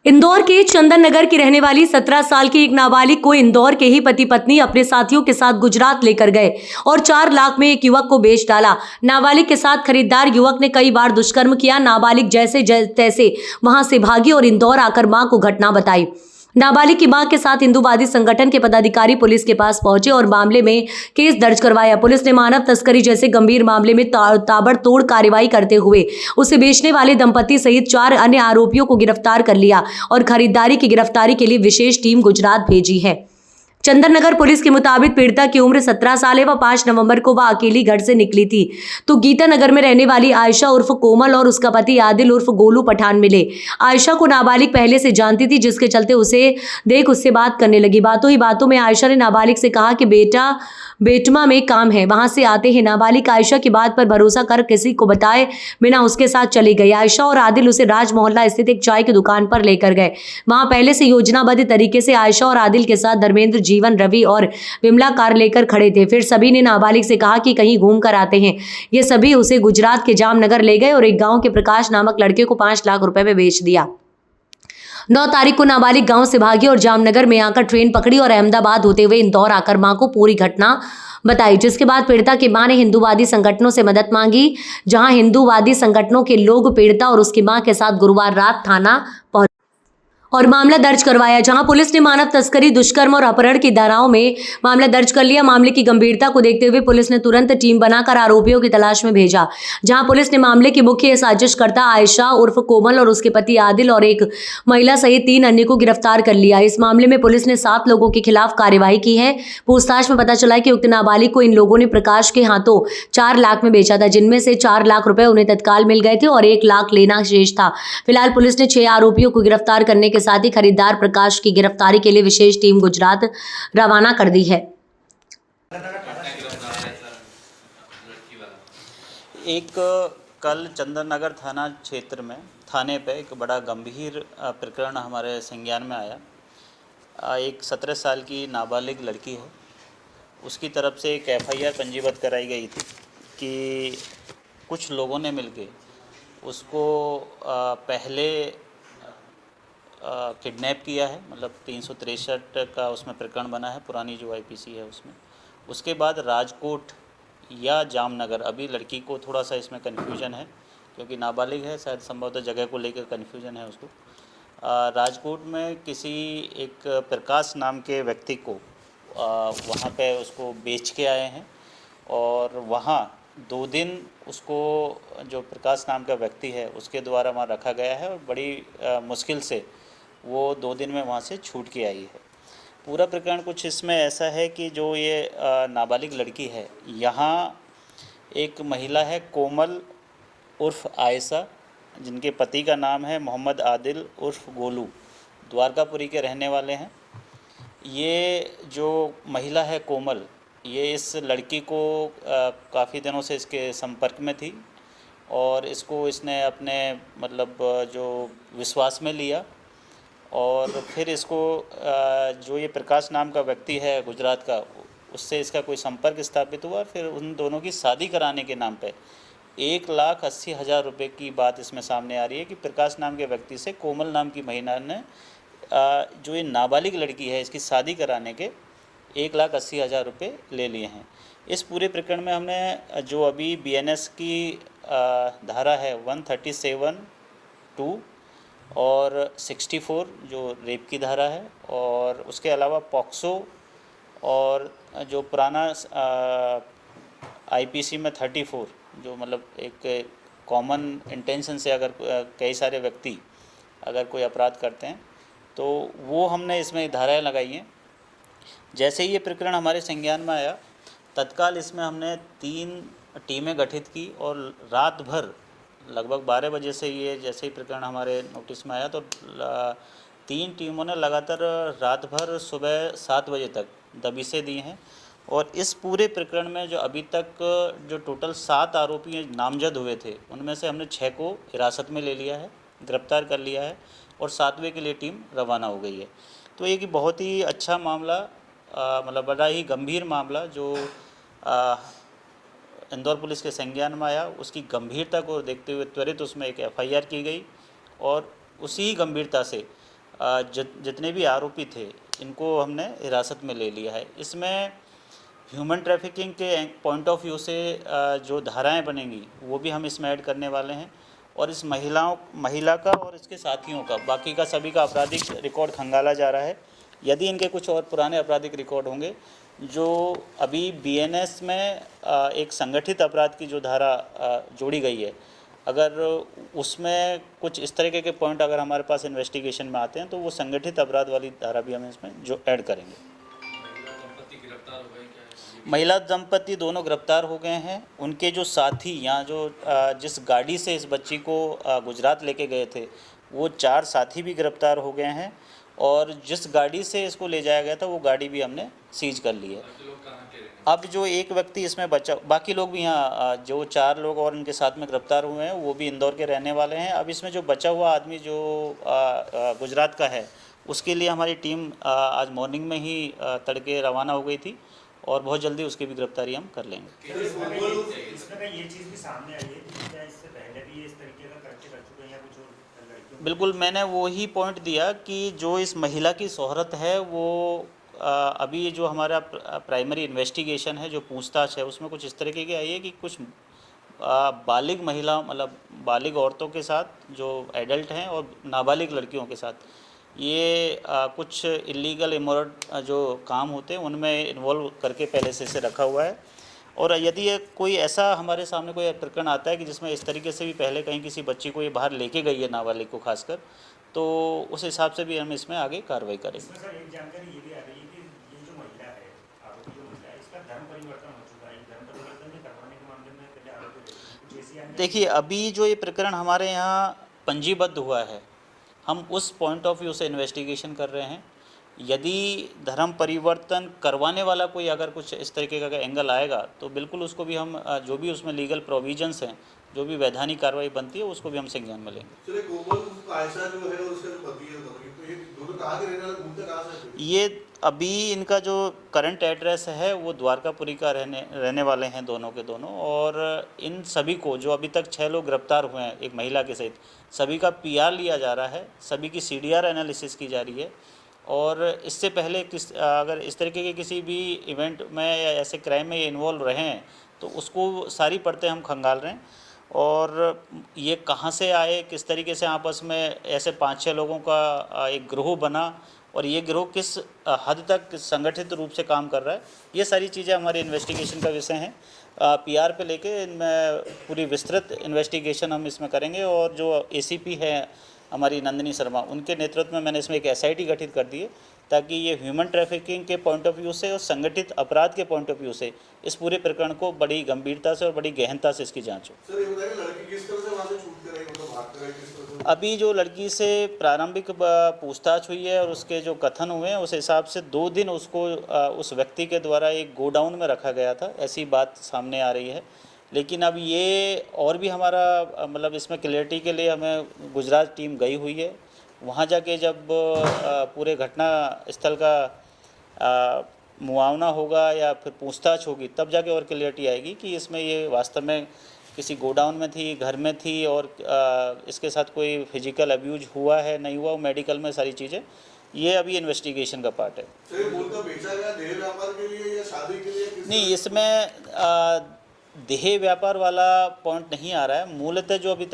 इंदौर के चंदन नगर की रहने वाली 17 साल की एक नाबालिग को इंदौर के ही पति पत्नी अपने साथियों के साथ गुजरात लेकर गए और 4 लाख में एक युवक को बेच डाला। नाबालिग के साथ खरीदार युवक ने कई बार दुष्कर्म किया। नाबालिग जैसे तैसे वहां से भागी और इंदौर आकर मां को घटना बताई। नाबालिग की मां के साथ हिंदूवादी संगठन के पदाधिकारी पुलिस के पास पहुंचे और मामले में केस दर्ज करवाया। पुलिस ने मानव तस्करी जैसे गंभीर मामले में ताबड़तोड़ कार्रवाई करते हुए उसे बेचने वाले दंपति सहित 4 अन्य आरोपियों को गिरफ्तार कर लिया और खरीदारी की गिरफ्तारी के लिए विशेष टीम गुजरात भेजी है। चंदन नगर पुलिस के मुताबिक पीड़िता की उम्र 17 साल है। वह 5 नवंबर को वह अकेली घर से निकली थी तो गीता नगर में रहने वाली आयशा उर्फ कोमल और उसका पति आदिल उर्फ गोलू पठान मिले। आयशा को नाबालिग पहले से जानती थी, जिसके चलते उसे देख उससे बात करने लगी। बातों ही बातों में आयशा ने नाबालिग से कहा कि बेटमा में काम है, वहां से आते हैं। नाबालिग आयशा की बात पर भरोसा कर किसी को बताए बिना उसके साथ चली गई। आयशा और आदिल उसे राज मोहल्ला स्थित एक चाय की दुकान पर लेकर गए। वहां पहले से योजनाबद्ध तरीके से आयशा और आदिल के साथ धर्मेंद्र, जीवन, रवि और विमला कार लेकर खड़े थे। फिर सभी ने नाबालिग से कहा कि कहीं घूम कर आते हैं। ये सभी उसे गुजरात के जामनगर ले गए और एक गांव के प्रकाश नामक लड़के को 5 लाख रुपए में बेच दिया। 9 तारीख को नाबालिग गांव से भागी और जामनगर में आकर ट्रेन पकड़ी और अहमदाबाद होते हुए इंदौर आकर मां को पूरी घटना बताई। जिसके बाद पीड़िता की मां ने हिंदूवादी संगठनों से मदद मांगी। जहां हिंदूवादी संगठनों के लोग पीड़िता और उसकी मां के साथ गुरुवार रात थाना पहुंचे और मामला दर्ज करवाया, जहां पुलिस ने मानव तस्करी, दुष्कर्म और अपहरण की धाराओं में मामला दर्ज कर लिया। मामले की गंभीरता को देखते हुए पुलिस ने तुरंत टीम बनाकर आरोपियों की तलाश में भेजा। जहां पुलिस ने मामले की मुख्य साजिशकर्ता आयशा उर्फ कोमल और उसके पति आदिल और एक महिला सहित 3 अन्य को गिरफ्तार कर लिया। इस मामले में पुलिस ने 7 लोगों के खिलाफ कार्रवाई की है। पूछताछ में पता चला कि उक्त नाबालिग को इन लोगों ने प्रकाश के हाथों 4 लाख में बेचा था, जिनमें से 4 लाख रुपए उन्हें तत्काल मिल गए थे और 1 लाख लेना शेष था। फिलहाल पुलिस ने 6 आरोपियों को गिरफ्तार करने के साथ ही खरीदार प्रकाश की गिरफ्तारी के लिए विशेष टीम गुजरात रवाना कर दी है। एक कल चंदन नगर थाना क्षेत्र में थाने पे एक बड़ा गंभीर प्रकरण हमारे संज्ञान में आया। एक 17 साल की नाबालिग लड़की है, उसकी तरफ से एक FIR पंजीबद्ध कराई गई थी कि कुछ लोगों ने मिलके उसको पहले किडनैप किया है। मतलब 363 का उसमें प्रकरण बना है, पुरानी जो IPC है उसमें। उसके बाद राजकोट या जामनगर, अभी लड़की को थोड़ा सा इसमें कन्फ्यूजन है क्योंकि नाबालिग है, शायद संभवतः जगह को लेकर कन्फ्यूजन है उसको। राजकोट में किसी एक प्रकाश नाम के व्यक्ति को वहाँ पे उसको बेच के आए हैं और वहाँ 2 दिन उसको, जो प्रकाश नाम का व्यक्ति है उसके द्वारा वहाँ रखा गया है और बड़ी मुश्किल से वो 2 दिन में वहाँ से छूट के आई है। पूरा प्रकरण कुछ इसमें ऐसा है कि जो ये नाबालिग लड़की है, यहाँ एक महिला है कोमल उर्फ आयशा, जिनके पति का नाम है मोहम्मद आदिल उर्फ गोलू, द्वारकापुरी के रहने वाले हैं। ये जो महिला है कोमल, ये इस लड़की को काफ़ी दिनों से इसके संपर्क में थी और इसने अपने मतलब जो विश्वास में लिया और फिर इसको जो ये प्रकाश नाम का व्यक्ति है गुजरात का, उससे इसका कोई संपर्क स्थापित हुआ। फिर उन दोनों की शादी कराने के नाम पे 1,80,000 रुपये की बात इसमें सामने आ रही है कि प्रकाश नाम के व्यक्ति से कोमल नाम की महिला ने जो ये नाबालिग लड़की है इसकी शादी कराने के 1,80,000 रुपये ले लिए हैं। इस पूरे प्रकरण में हमने जो अभी BNS की धारा है 137(2) और 64 जो रेप की धारा है, और उसके अलावा पॉक्सो और जो पुराना IPC में 34 जो मतलब एक कॉमन इंटेंशन से अगर कई सारे व्यक्ति अगर कोई अपराध करते हैं तो वो हमने इसमें धाराएं लगाई हैं। जैसे ही ये प्रकरण हमारे संज्ञान में आया, तत्काल इसमें हमने 3 टीमें गठित की और रात भर लगभग 12 बजे से ये जैसे ही प्रकरण हमारे नोटिस में आया तो 3 टीमों ने लगातार रात भर सुबह 7 बजे तक दबिशें दी हैं। और इस पूरे प्रकरण में जो अभी तक जो टोटल 7 आरोपी नामजद हुए थे, उनमें से हमने 6 को हिरासत में ले लिया है, गिरफ्तार कर लिया है और 7वें के लिए टीम रवाना हो गई है। तो ये कि बहुत ही अच्छा मामला, मतलब बड़ा ही गंभीर मामला जो इंदौर पुलिस के संज्ञान में आया, उसकी गंभीरता को देखते हुए त्वरित उसमें एक FIR की गई और उसी गंभीरता से जितने भी आरोपी थे इनको हमने हिरासत में ले लिया है। इसमें ह्यूमन ट्रैफिकिंग के पॉइंट ऑफ व्यू से जो धाराएं बनेंगी वो भी हम इसमें ऐड करने वाले हैं, और इस महिला का और इसके साथियों का, बाकी का सभी का आपराधिक रिकॉर्ड खंगाला जा रहा है। यदि इनके कुछ और पुराने आपराधिक रिकॉर्ड होंगे, जो अभी बीएनएस में एक संगठित अपराध की जो धारा जोड़ी गई है, अगर उसमें कुछ इस तरीके के पॉइंट अगर हमारे पास इन्वेस्टिगेशन में आते हैं तो वो संगठित अपराध वाली धारा भी हम इसमें जो ऐड करेंगे। महिला दंपति दोनों गिरफ्तार हो गए हैं। उनके जो साथी यहाँ जो जिस गाड़ी से इस बच्ची को गुजरात लेके गए थे, वो 4 साथी भी गिरफ्तार हो गए हैं, और जिस गाड़ी से इसको ले जाया गया था वो गाड़ी भी हमने सीज कर ली है। अब जो एक व्यक्ति इसमें बचा, बाकी लोग भी यहाँ जो 4 लोग और उनके साथ में गिरफ्तार हुए हैं वो भी इंदौर के रहने वाले हैं। अब इसमें जो बचा हुआ आदमी जो गुजरात का है, उसके लिए हमारी टीम आज मॉर्निंग में ही तड़के रवाना हो गई थी, और बहुत जल्दी उसकी भी गिरफ्तारी हम कर लेंगे। इसमें ये चीज़ भी सामने आई है कि क्या इससे पहले भी ये इस तरीके का कर चुके हैं या कुछ और लड़कियों? बिल्कुल, मैंने वो ही पॉइंट दिया कि जो इस महिला की शोहरत है वो अभी जो हमारा प्राइमरी इन्वेस्टिगेशन है, जो पूछताछ है, उसमें कुछ इस तरीके की आई है कि कुछ बालिग महिला, मतलब बालिग औरतों के साथ जो एडल्ट हैं और नाबालिग लड़कियों के साथ ये कुछ इलीगल इमोरल जो काम होते हैं उनमें इन्वॉल्व करके पहले से इसे रखा हुआ है। और यदि ये कोई ऐसा हमारे सामने कोई प्रकरण आता है कि जिसमें इस तरीके से भी पहले कहीं किसी बच्ची को ये बाहर लेके गई है, नाबालिग को खासकर, तो उस हिसाब से भी हम इसमें आगे कार्रवाई करेंगे। इसमें सर एक जानकारी ये भी आ रही है कि ये जो महिला है, आरोपी जो महिला है, इसका धर्म परिवर्तन हो चुका है। धर्म परिवर्तन भी करवाने के मामले में पहले आरोपी देखिए, अभी जो ये प्रकरण हमारे यहाँ पंजीबद्ध हुआ है, हम उस पॉइंट ऑफ व्यू से इन्वेस्टिगेशन कर रहे हैं। यदि धर्म परिवर्तन करवाने वाला कोई अगर कुछ इस तरीके का एंगल आएगा तो बिल्कुल उसको भी हम जो भी उसमें लीगल प्रोविजंस हैं, जो भी वैधानिक कार्रवाई बनती है, उसको भी हम संज्ञान में लेंगे। ये अभी इनका जो करंट एड्रेस है वो द्वारकापुरी का रहने वाले हैं दोनों के दोनों, और इन सभी को जो अभी तक 6 लोग गिरफ्तार हुए हैं एक महिला के सहित, सभी का पीआर लिया जा रहा है, सभी की सीडीआर एनालिसिस की जा रही है। और इससे पहले अगर इस तरीके के किसी भी इवेंट में या ऐसे क्राइम में ये इन्वॉल्व रहे हैं तो उसको सारी परतें हम खंगाल रहे हैं, और ये कहाँ से आए, किस तरीके से आपस में ऐसे 5-6 लोगों का एक गिरोह बना, और ये गिरोह किस हद तक संगठित रूप से काम कर रहा है, ये सारी चीज़ें हमारे इन्वेस्टिगेशन का विषय हैं। पीआर पे लेके इनमें पूरी विस्तृत इन्वेस्टिगेशन हम इसमें करेंगे, और जो एसीपी है हमारी नंदिनी शर्मा, उनके नेतृत्व में मैंने इसमें एक एसआईटी गठित कर दी है, ताकि ये ह्यूमन ट्रैफिकिंग के पॉइंट ऑफ व्यू से और संगठित अपराध के पॉइंट ऑफ व्यू से इस पूरे प्रकरण को बड़ी गंभीरता से और बड़ी गहनता से इसकी जांच हो। सर, ये बताइए लड़की किस तरह से वहाँ से छूट कर आई, मतलब भाग कर आई किस तरह से? अभी जो लड़की से प्रारंभिक पूछताछ हुई है और उसके जो कथन हुए हैं, उस हिसाब से 2 दिन उसको उस व्यक्ति के द्वारा एक गोडाउन में रखा गया था, ऐसी बात सामने आ रही है। लेकिन अब ये और भी हमारा मतलब इसमें क्लैरिटी के लिए हमें गुजरात टीम गई हुई है। वहाँ जाके जब पूरे घटना स्थल का मुआवना होगा या फिर पूछताछ होगी, तब जाके और क्लैरिटी आएगी कि इसमें ये वास्तव में किसी गोडाउन में थी, घर में थी, और इसके साथ कोई फिजिकल अब्यूज हुआ है नहीं हुआ, मेडिकल में सारी चीज़ें, ये अभी इन्वेस्टिगेशन का पार्ट है। सर, ये मूलतः बेचा गया देह व्यापार के लिए या शादी के लिए? नहीं, इसमें देह व्यापार वाला पॉइंट नहीं आ रहा है। मूलतः जो अभी तक